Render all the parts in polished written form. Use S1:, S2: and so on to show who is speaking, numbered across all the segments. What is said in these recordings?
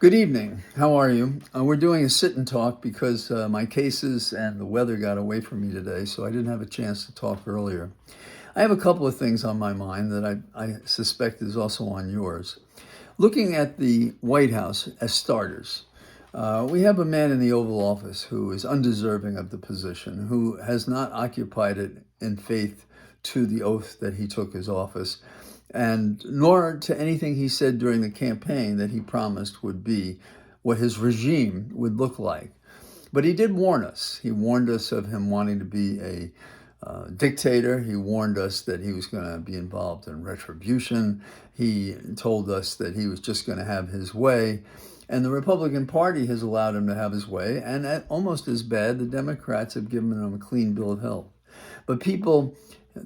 S1: Good evening. How are you? We're doing a sit and talk because my cases and the weather got away from me today, so I didn't have a chance to talk earlier. I have a couple of things on my mind that I suspect is also on yours. Looking at the White House as starters, we have a man in the Oval Office who is undeserving of the position, who has not occupied it in faith to the oath that he took his office, and nor to anything he said during the campaign that he promised would be what his regime would look like. But he did warn us. He warned us of him wanting to be a dictator. He warned us that he was going to be involved in retribution. He told us that he was just going to have his way. And the Republican Party has allowed him to have his way. And almost as bad, the Democrats have given him a clean bill of health. But people,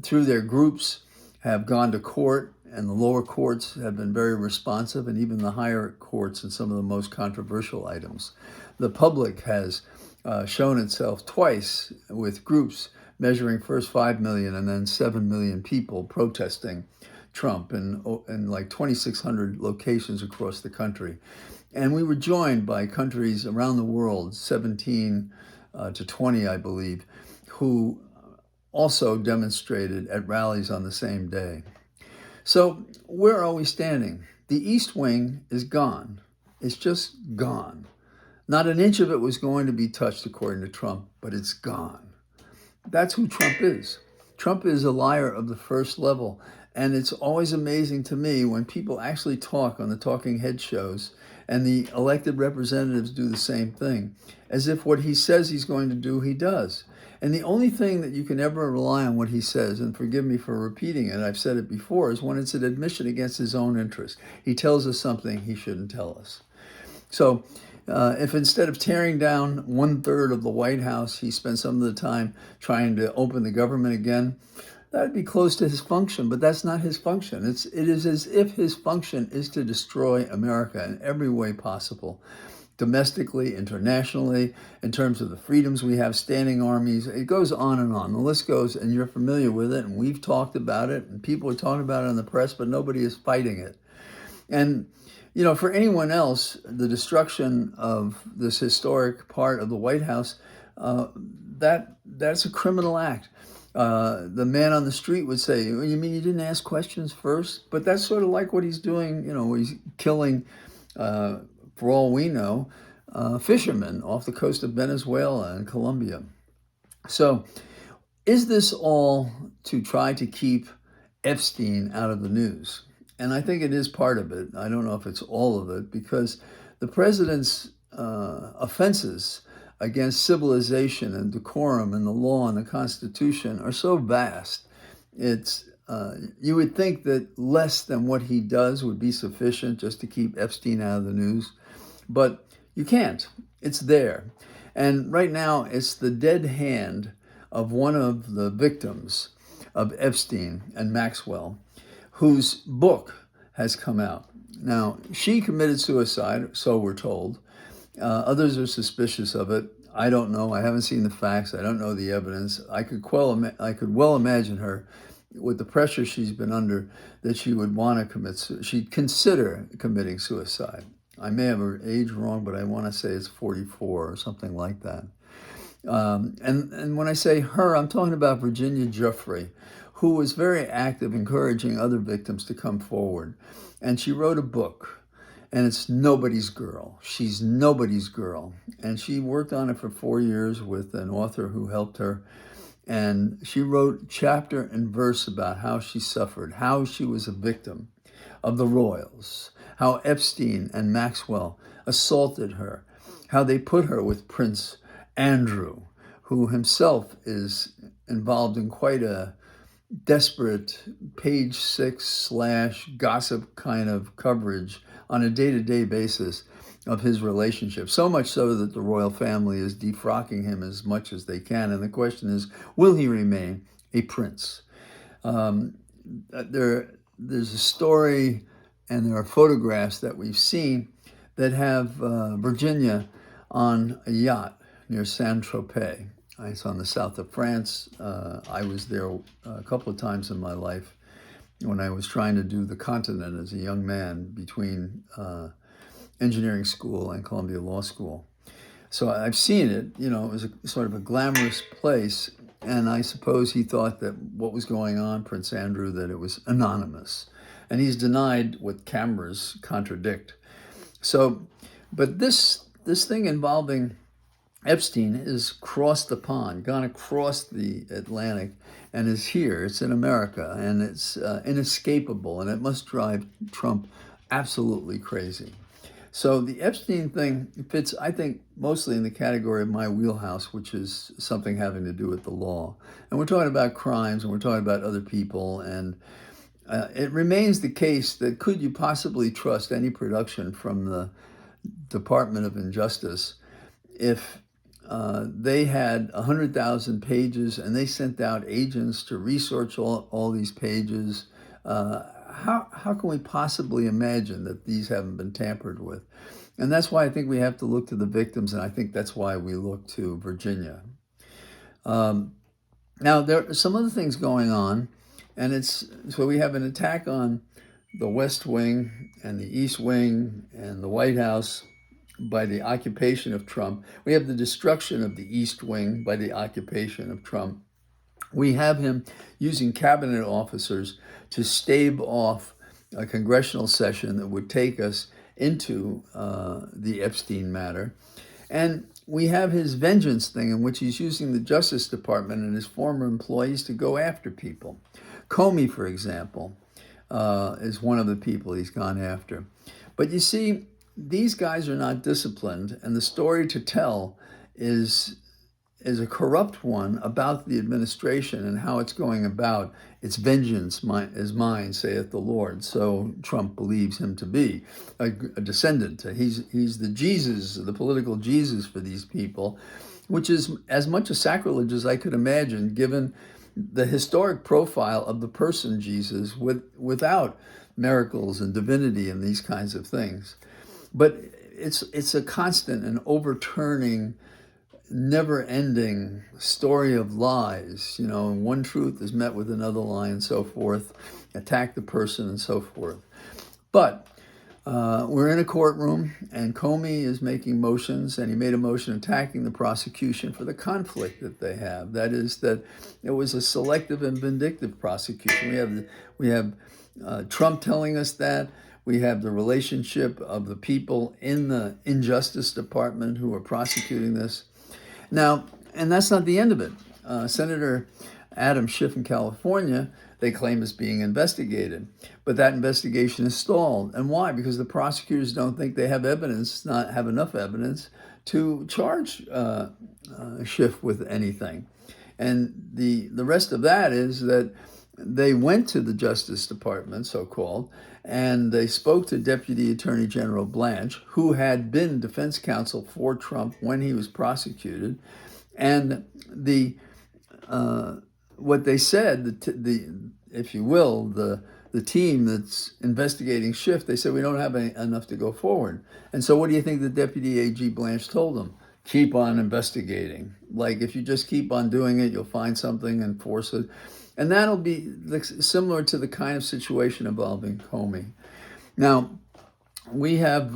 S1: through their groups, have gone to court, and the lower courts have been very responsive, and even the higher courts in some of the most controversial items. The public has shown itself twice with groups measuring first 5 million and then 7 million people protesting Trump in like 2,600 locations across the country. And we were joined by countries around the world, 17 to 20, I believe, who also demonstrated at rallies on the same day. So where are we standing? The East Wing is gone. It's just gone. Not an inch of it was going to be touched, according to Trump, but it's gone. That's who Trump is. Trump is a liar of the first level. And it's always amazing to me when people actually talk on the talking head shows and the elected representatives do the same thing, as if what he says he's going to do, he does. And the only thing that you can ever rely on what he says, and forgive me for repeating it, I've said it before, is when it's an admission against his own interest. He tells us something he shouldn't tell us. So if instead of tearing down 1/3 of the White House, he spent some of the time trying to open the government again, that'd be close to his function, but that's not his function. It is as if his function is to destroy America in every way possible, domestically, internationally, in terms of the freedoms we have, standing armies. It goes on and on. The list goes, and you're familiar with it, and we've talked about it, and people are talking about it in the press, but nobody is fighting it. And for anyone else, the destruction of this historic part of the White House, that's a criminal act. The man on the street would say, "You mean you didn't ask questions first?" But that's sort of like what he's doing, he's killing, for all we know, fishermen off the coast of Venezuela and Colombia. So is this all to try to keep Epstein out of the news? And I think it is part of it. I don't know if it's all of it, because the president's offenses against civilization and decorum and the law and the Constitution are so vast. It's you would think that less than what he does would be sufficient just to keep Epstein out of the news, but you can't. It's there. And right now, it's the dead hand of one of the victims of Epstein and Maxwell, whose book has come out. Now, she committed suicide, so we're told. Others are suspicious of it. I don't know. I haven't seen the facts. I don't know the evidence. I could well imagine her, with the pressure she's been under, that she would want to she'd consider committing suicide. I may have her age wrong, but I want to say it's 44 or something like that. And when I say her, I'm talking about Virginia Giuffre, who was very active encouraging other victims to come forward. And she wrote a book, and it's Nobody's Girl. She's nobody's girl. And she worked on it for 4 years with an author who helped her. And she wrote chapter and verse about how she suffered, how she was a victim of the royals, how Epstein and Maxwell assaulted her, how they put her with Prince Andrew, who himself is involved in quite a desperate page 6 / gossip kind of coverage on a day-to-day basis of his relationship. So much so that the royal family is defrocking him as much as they can. And the question is, will he remain a prince? There's a story and there are photographs that we've seen that have Virginia on a yacht near Saint-Tropez. It's on the south of France. I was there a couple of times in my life when I was trying to do the continent as a young man between engineering school and Columbia Law School. So I've seen it. It was a sort of a glamorous place. And I suppose he thought that what was going on, Prince Andrew, that it was anonymous. And he's denied what cameras contradict. So, but this thing involving Epstein has crossed the pond, gone across the Atlantic, and is here. It's in America, and it's inescapable, and it must drive Trump absolutely crazy. So the Epstein thing fits, I think, mostly in the category of my wheelhouse, which is something having to do with the law. And we're talking about crimes, and we're talking about other people, and it remains the case that could you possibly trust any production from the Department of Injustice if they had 100,000 pages and they sent out agents to research all these pages? How can we possibly imagine that these haven't been tampered with? And that's why I think we have to look to the victims, and I think that's why we look to Virginia. Now, there are some other things going on, and so we have an attack on the West Wing and the East Wing and the White House by the occupation of Trump. We have the destruction of the East Wing by the occupation of Trump. We have him using cabinet officers to stave off a congressional session that would take us into the Epstein matter. And we have his vengeance thing in which he's using the Justice Department and his former employees to go after people. Comey, for example, is one of the people he's gone after. But you see, these guys are not disciplined, and the story to tell is a corrupt one about the administration and how it's going about its vengeance is mine, saith the Lord. So Trump believes him to be a descendant. He's the Jesus, the political Jesus for these people, which is as much a sacrilege as I could imagine, given the historic profile of the person Jesus without miracles and divinity and these kinds of things. But it's a constant and overturning, never-ending story of lies. One truth is met with another lie and so forth, attack the person and so forth. But we're in a courtroom, and Comey is making motions, and he made a motion attacking the prosecution for the conflict that they have. That is, that it was a selective and vindictive prosecution. We have Trump telling us that. We have the relationship of the people in the Injustice Department who are prosecuting this. Now, and that's not the end of it. Senator Adam Schiff in California, they claim is being investigated. But that investigation is stalled. And why? Because the prosecutors don't think they have not have enough evidence to charge Schiff with anything. And the rest of that is that they went to the Justice Department, so-called, and they spoke to Deputy Attorney General Blanche, who had been defense counsel for Trump when he was prosecuted. And what they said, if you will, the team that's investigating Schiff, they said, we don't have enough to go forward. And so what do you think the Deputy AG Blanche told them? Keep on investigating. Like, if you just keep on doing it, you'll find something and force it. And that'll be similar to the kind of situation involving Comey. Now, we have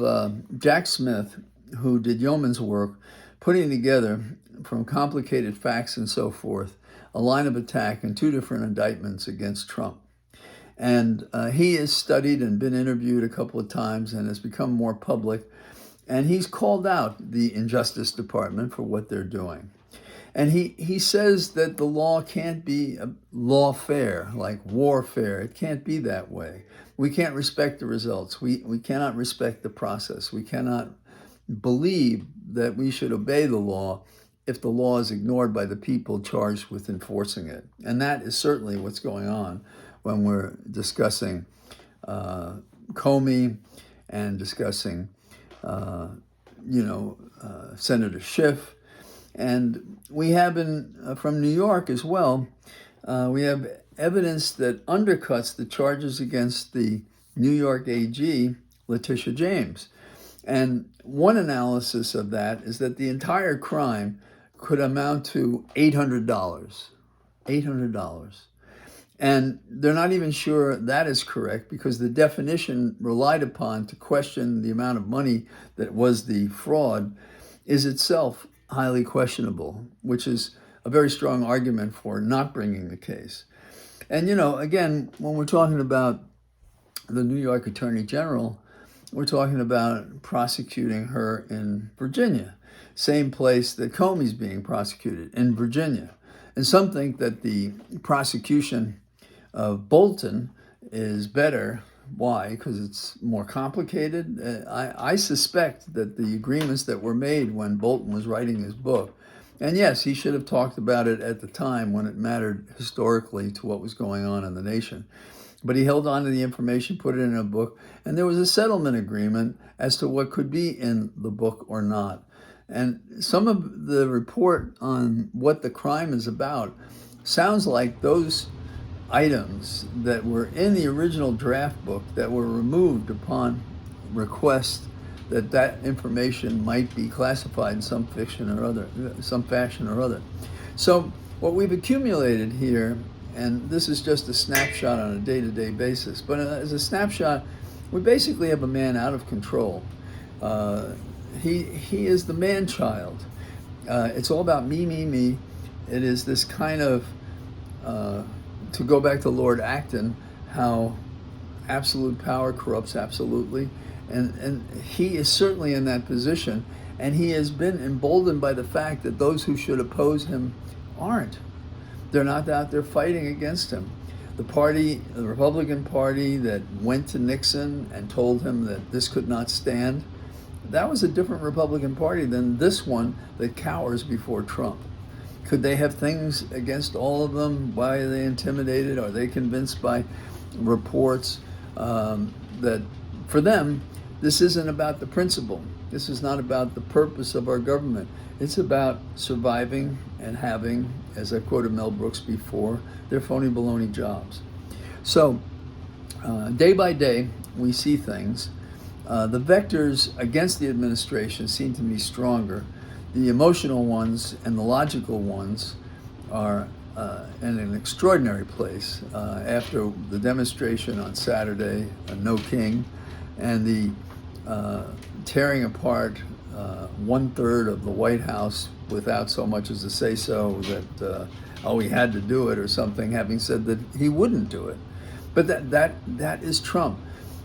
S1: Jack Smith, who did yeoman's work, putting together, from complicated facts and so forth, a line of attack and two different indictments against Trump. And he has studied and been interviewed a couple of times and has become more public. And he's called out the Injustice Department for what they're doing. And he says that the law can't be a lawfare, like warfare. It can't be that way. We can't respect the results. We cannot respect the process. We cannot believe that we should obey the law if the law is ignored by the people charged with enforcing it. And that is certainly what's going on when we're discussing Comey and discussing, Senator Schiff. And we have from New York as well, we have evidence that undercuts the charges against the New York AG, Letitia James. And one analysis of that is that the entire crime could amount to $800. And they're not even sure that is correct because the definition relied upon to question the amount of money that was the fraud is itself highly questionable, which is a very strong argument for not bringing the case. And, again, when we're talking about the New York Attorney General, we're talking about prosecuting her in Virginia, same place that Comey's being prosecuted, in Virginia. And some think that the prosecution of Bolton is better. Why? Because it's more complicated. I suspect that the agreements that were made when Bolton was writing his book, and yes, he should have talked about it at the time when it mattered historically to what was going on in the nation. But he held on to the information, put it in a book, and there was a settlement agreement as to what could be in the book or not. And some of the report on what the crime is about sounds like those items that were in the original draft book that were removed upon request that information might be classified in some fashion or other. So what we've accumulated here, and this is just a snapshot on a day-to-day basis, but as a snapshot, we basically have a man out of control. He is the man-child. It's all about me, me, me. It is this kind of, to go back to Lord Acton, how absolute power corrupts absolutely. And he is certainly in that position. And he has been emboldened by the fact that those who should oppose him aren't. They're not out there fighting against him. The Republican Party that went to Nixon and told him that this could not stand, that was a different Republican Party than this one that cowers before Trump. Could they have things against all of them? Why are they intimidated? Are they convinced by reports that for them, this isn't about the principle. This is not about the purpose of our government. It's about surviving and having, as I quoted Mel Brooks before, their phony baloney jobs. So day by day, we see things. The vectors against the administration seem to be stronger. The emotional ones and the logical ones are in an extraordinary place after the demonstration on Saturday, No King, and the tearing apart 1/3 of the White House without so much as a say-so that, he had to do it or something, having said that he wouldn't do it. But that is Trump.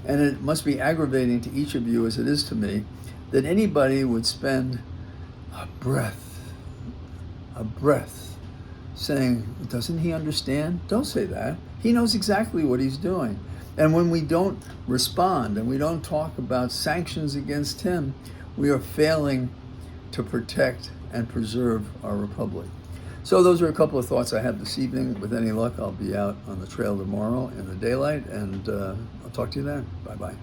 S1: And it must be aggravating to each of you, as it is to me, that anybody would spend a breath saying, doesn't he understand? Don't say that. He knows exactly what he's doing. And when we don't respond and we don't talk about sanctions against him, we are failing to protect and preserve our republic. So those are a couple of thoughts I have this evening. With any luck, I'll be out on the trail tomorrow in the daylight, and I'll talk to you then. Bye-bye.